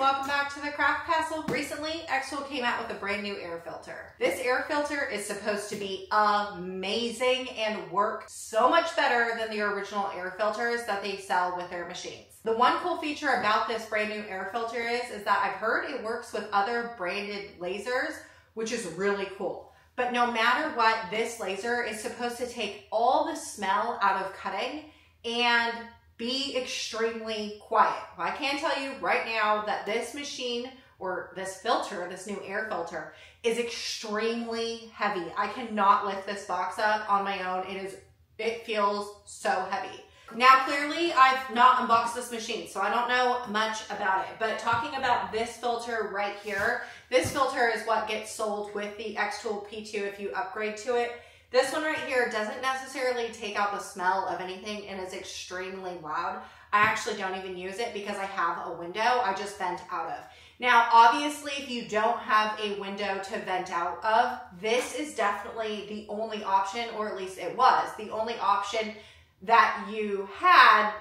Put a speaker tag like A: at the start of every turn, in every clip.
A: welcome back to the Craft Castle. Recently, Xtool came out with a brand new air filter. This air filter is supposed to be amazing and work so much better than the original air filters that they sell with their machines. The one cool feature about this brand new air filter is that I've heard it works with other branded lasers, which is really cool. But no matter what, this laser is supposed to take all the smell out of cutting and be extremely quiet. I can tell you right now that this machine or this filter, this new air filter, is extremely heavy. I cannot lift this box up on my own. It feels so heavy. Now, clearly, I've not unboxed this machine, so I don't know much about it. But talking about this filter right here, this filter is what gets sold with the Xtool P2 if you upgrade to it. This one right here doesn't necessarily take out the smell of anything and is extremely loud. I actually don't even use it because I have a window I just vent out of. Now, obviously, if you don't have a window to vent out of, this is definitely the only option, or at least it was, the only option that you had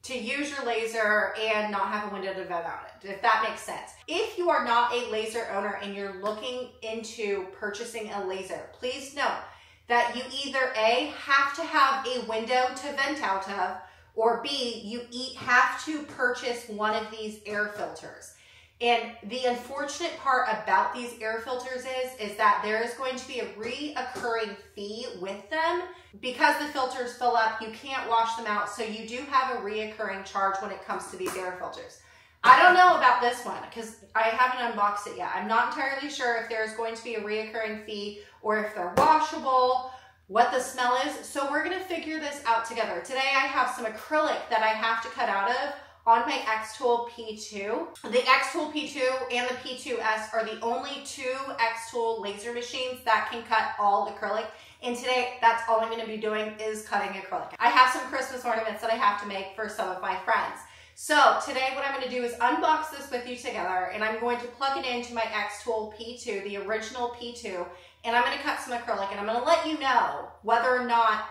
A: to use your laser and not have a window to vent out it, if that makes sense. If you are not a laser owner and you're looking into purchasing a laser, please note that you either A, have to have a window to vent out of, or B, you have to purchase one of these air filters. And the unfortunate part about these air filters is that there is going to be a reoccurring fee with them. Because the filters fill up, you can't wash them out, so you do have a reoccurring charge when it comes to these air filters. I don't know about this one because I haven't unboxed it yet. I'm not entirely sure if there's going to be a reoccurring fee or if they're washable, what the smell is. So we're gonna figure this out together. Today I have some acrylic that I have to cut out of on my Xtool P2. The Xtool P2 and the P2S are the only two Xtool laser machines that can cut all acrylic. And today, that's all I'm gonna be doing is cutting acrylic. I have some Christmas ornaments that I have to make for some of my friends. So today what I'm gonna do is unbox this with you together, and I'm going to plug it into my Xtool P2, the original P2, and I'm gonna cut some acrylic, and I'm gonna let you know whether or not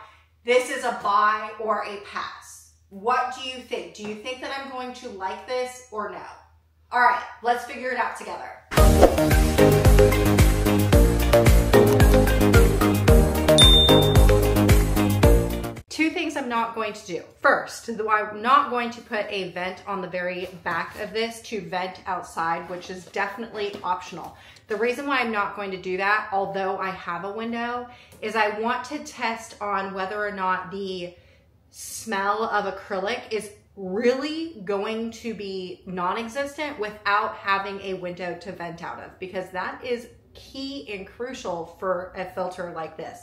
A: this is a buy or a pass. What do you think? Do you think that I'm going to like this or no? All right, let's figure it out together. Two things I'm not going to do. First, I'm not going to put a vent on the very back of this to vent outside, which is definitely optional. The reason why I'm not going to do that, although I have a window, is I want to test on whether or not the smell of acrylic is really going to be non-existent without having a window to vent out of, because that is key and crucial for a filter like this.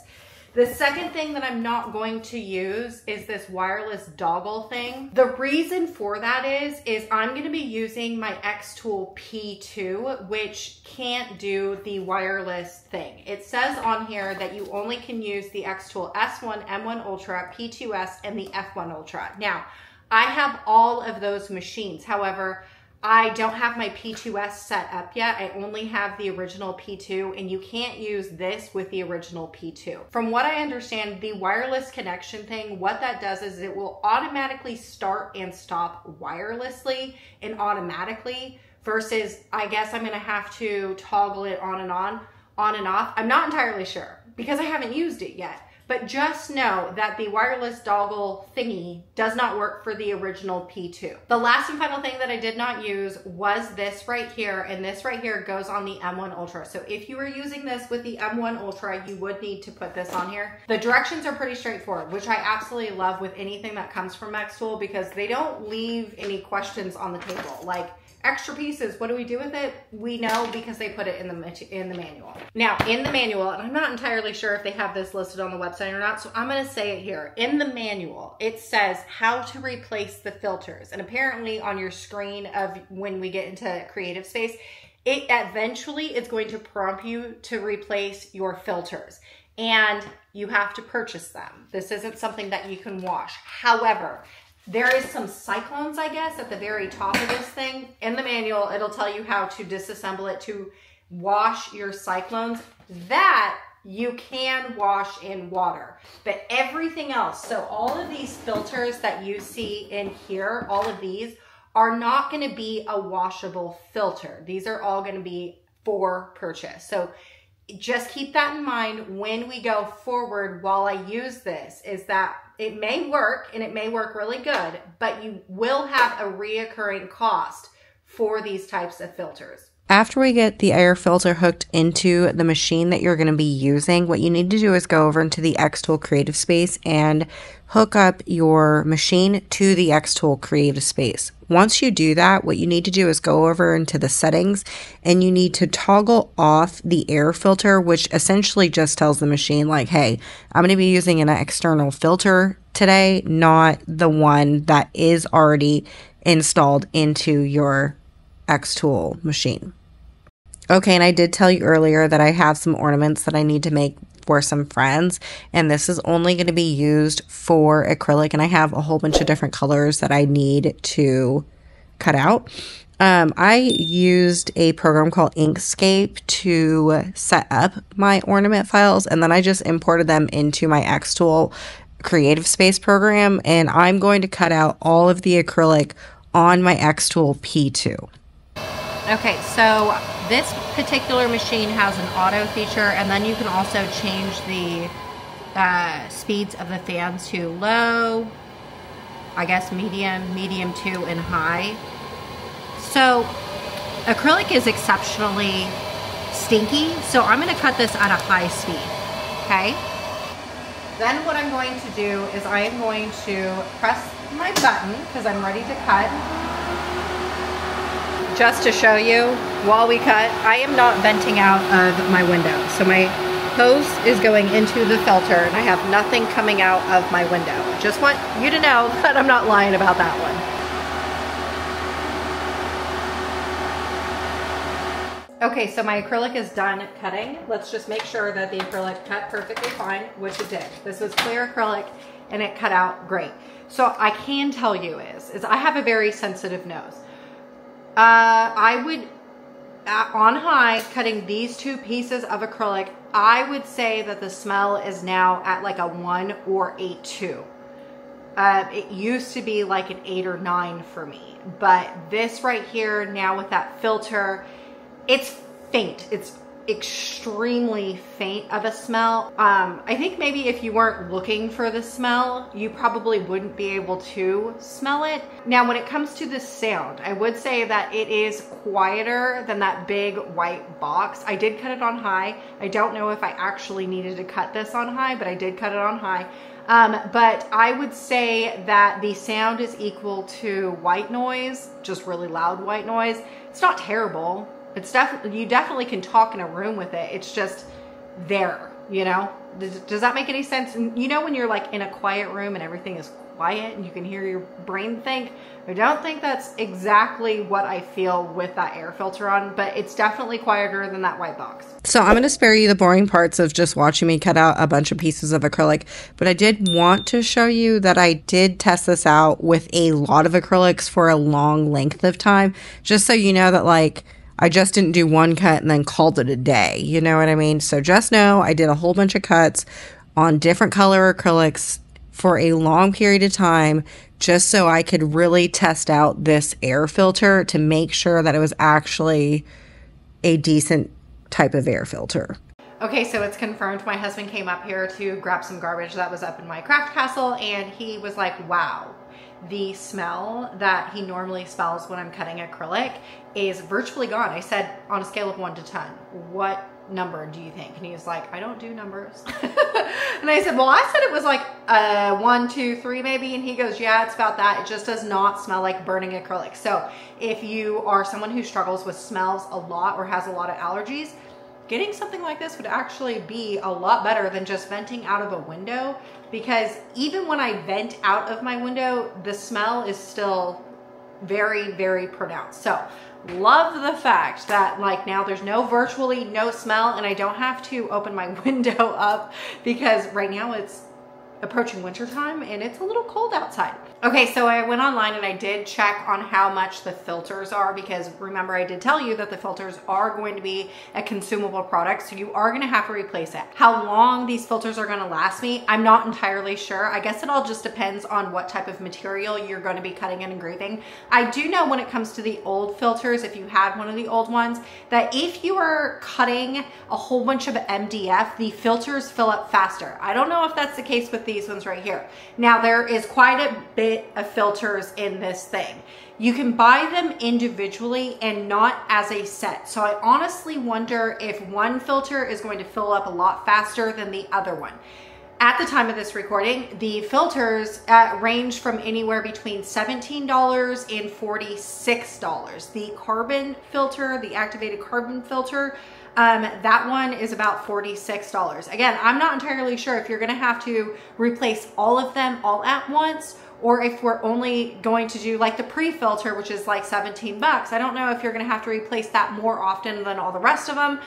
A: The second thing that I'm not going to use is this wireless doggle thing. The reason for that is I'm going to be using my Xtool P2, which can't do the wireless thing. It says on here that you only can use the Xtool S1, M1 Ultra, P2S, and the F1 Ultra. Now, I have all of those machines. However, I don't have my P2S set up yet. I only have the original P2, and you can't use this with the original P2. From what I understand, the wireless connection thing, what that does is it will automatically start and stop wirelessly and automatically, versus I guess I'm gonna have to toggle it on and off. I'm not entirely sure because I haven't used it yet. But just know that the wireless doggle thingy does not work for the original P2. The last and final thing that I did not use was this right here, and this right here goes on the M1 Ultra. So if you were using this with the M1 Ultra, you would need to put this on here. The directions are pretty straightforward, which I absolutely love with anything that comes from Xtool, because they don't leave any questions on the table. Like, extra pieces, what do we do with it? We know because they put it in the manual. Now, in the manual, and I'm not entirely sure if they have this listed on the website or not, so I'm gonna say it here. In the manual, it says how to replace the filters. And apparently on your screen of when we get into Creative Space, it eventually is going to prompt you to replace your filters. And you have to purchase them. This isn't something that you can wash. However, there is some cyclones, I guess, at the very top of this thing. In the manual, it'll tell you how to disassemble it to wash your cyclones. That you can wash in water. But everything else, so all of these filters that you see in here, all of these are not going to be a washable filter. These are all going to be for purchase. So just keep that in mind when we go forward while I use this, is that it may work and it may work really good, but you will have a reoccurring cost for these types of filters. After we get the air filter hooked into the machine that you're going to be using, what you need to do is go over into the Xtool Creative Space and hook up your machine to the Xtool Creative Space. Once you do that, what you need to do is go over into the settings and you need to toggle off the air filter, which essentially just tells the machine like, hey, I'm going to be using an external filter today, not the one that is already installed into your Xtool machine. Okay, and I did tell you earlier that I have some ornaments that I need to make for some friends, and this is only going to be used for acrylic, and I have a whole bunch of different colors that I need to cut out. I used a program called Inkscape to set up my ornament files, and then I just imported them into my Xtool Creative Space program, and I'm going to cut out all of the acrylic on my Xtool P2. Okay, so this particular machine has an auto feature, and then you can also change the speeds of the fan to low, I guess medium, medium 2, and high. So acrylic is exceptionally stinky, so I'm going to cut this at a high speed, okay? Then what I'm going to do is I am going to press my button because I'm ready to cut. Just to show you, while we cut, I am not venting out of my window. So my hose is going into the filter and I have nothing coming out of my window. Just want you to know that I'm not lying about that one. Okay, so my acrylic is done cutting. Let's just make sure that the acrylic cut perfectly fine, which it did. This was clear acrylic and it cut out great. So I can tell you is I have a very sensitive nose. I would, on high, cutting these two pieces of acrylic, I would say that the smell is now at like a 1 or 8.2. It used to be like an 8 or 9 for me, but this right here now with that filter, it's faint. It's extremely faint of a smell. I think maybe if you weren't looking for the smell, you probably wouldn't be able to smell it. Now, when it comes to the sound, I would say that it is quieter than that big white box. I did cut it on high. I don't know if I actually needed to cut this on high, but I did cut it on high. But I would say that the sound is equal to white noise, just really loud white noise. It's not terrible. It's definitely, you definitely can talk in a room with it. It's just there, you know? Does that make any sense? And you know when you're like in a quiet room and everything is quiet and you can hear your brain think? I don't think that's exactly what I feel with that air filter on, but it's definitely quieter than that white box. So I'm going to spare you the boring parts of just watching me cut out a bunch of pieces of acrylic, but I did want to show you that I did test this out with a lot of acrylics for a long length of time, just so you know that like, I just didn't do one cut and then called it a day. You know what I mean? So just know I did a whole bunch of cuts on different color acrylics for a long period of time just so I could really test out this air filter to make sure that it was actually a decent type of air filter. Okay, so it's confirmed. My husband came up here to grab some garbage that was up in my craft castle and he was like, wow. The smell that he normally smells when I'm cutting acrylic is virtually gone. I said, on a scale of 1 to 10, what number do you think? And he was like, I don't do numbers. And I said, well, I said it was like 1, 2, 3 maybe. And he goes, yeah, it's about that. It just does not smell like burning acrylic. So if you are someone who struggles with smells a lot or has a lot of allergies, getting something like this would actually be a lot better than just venting out of a window, because even when I vent out of my window, the smell is still very, very pronounced. So love the fact that like now there's virtually no smell and I don't have to open my window up because right now it's approaching winter time and it's a little cold outside. Okay, so I went online and I did check on how much the filters are, because remember I did tell you that the filters are going to be a consumable product, so you are going to have to replace it. How long these filters are going to last me, I'm not entirely sure. I guess it all just depends on what type of material you're going to be cutting and engraving. I do know when it comes to the old filters, if you had one of the old ones, that if you are cutting a whole bunch of MDF, the filters fill up faster. I don't know if that's the case with these ones right here. Now there is quite a bit of filters in this thing. You can buy them individually and not as a set. So I honestly wonder if one filter is going to fill up a lot faster than the other one. At the time of this recording, the filters range from anywhere between $17 and $46. The carbon filter, the activated carbon filter, that one is about $46. Again, I'm not entirely sure if you're gonna have to replace all of them all at once, or if we're only going to do like the pre-filter, which is like 17 bucks. I don't know if you're gonna have to replace that more often than all the rest of them.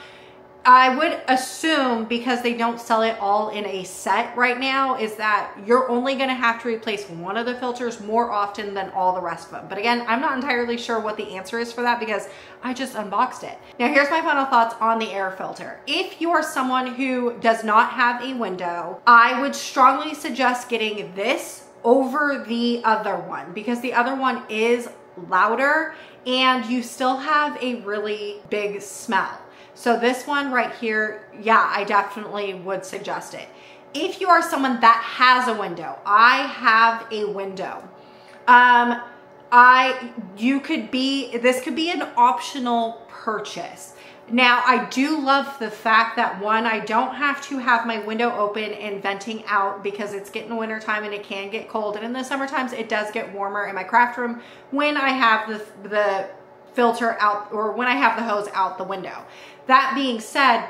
A: I would assume, because they don't sell it all in a set right now, is that you're only going to have to replace one of the filters more often than all the rest of them. But again, I'm not entirely sure what the answer is for that because I just unboxed it. Now here's my final thoughts on the air filter. If you are someone who does not have a window, I would strongly suggest getting this over the other one, because the other one is louder and you still have a really big smell. So this one right here, yeah, I definitely would suggest it. If you are someone that has a window, I have a window. This could be an optional purchase. Now, I do love the fact that one, I don't have to have my window open and venting out because it's getting winter time and it can get cold. And in the summer times, it does get warmer in my craft room when I have the filter out, or when I have the hose out the window. That being said,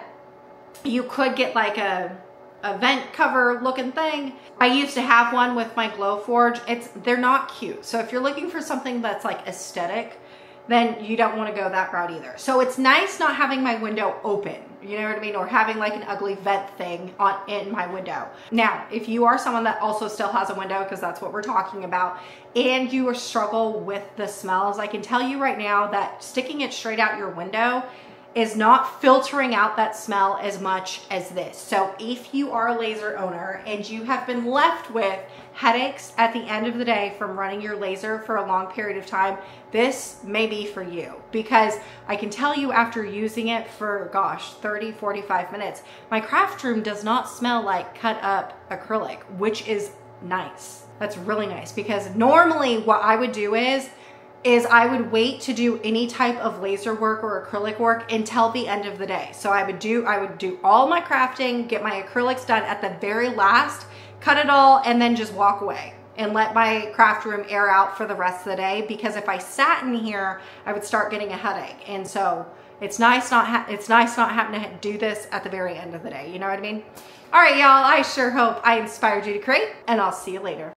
A: you could get like a vent cover looking thing. I used to have one with my Glowforge. They're not cute. So if you're looking for something that's like aesthetic, then you don't want to go that route either. So it's nice not having my window open, you know what I mean? Or having like an ugly vent thing in my window. Now, if you are someone that also still has a window, because that's what we're talking about, and you struggle with the smells, I can tell you right now that sticking it straight out your window is not filtering out that smell as much as this. So if you are a laser owner and you have been left with headaches at the end of the day from running your laser for a long period of time, this may be for you, because I can tell you after using it for, gosh, 30, 45 minutes, my craft room does not smell like cut up acrylic, which is nice. That's really nice, because normally what I would do is I would wait to do any type of laser work or acrylic work until the end of the day. So I would do all my crafting, get my acrylics done at the very last, cut it all, and then just walk away and let my craft room air out for the rest of the day. Because if I sat in here, I would start getting a headache. And so it's nice not having to do this at the very end of the day. You know what I mean? All right, y'all, I sure hope I inspired you to create, and I'll see you later.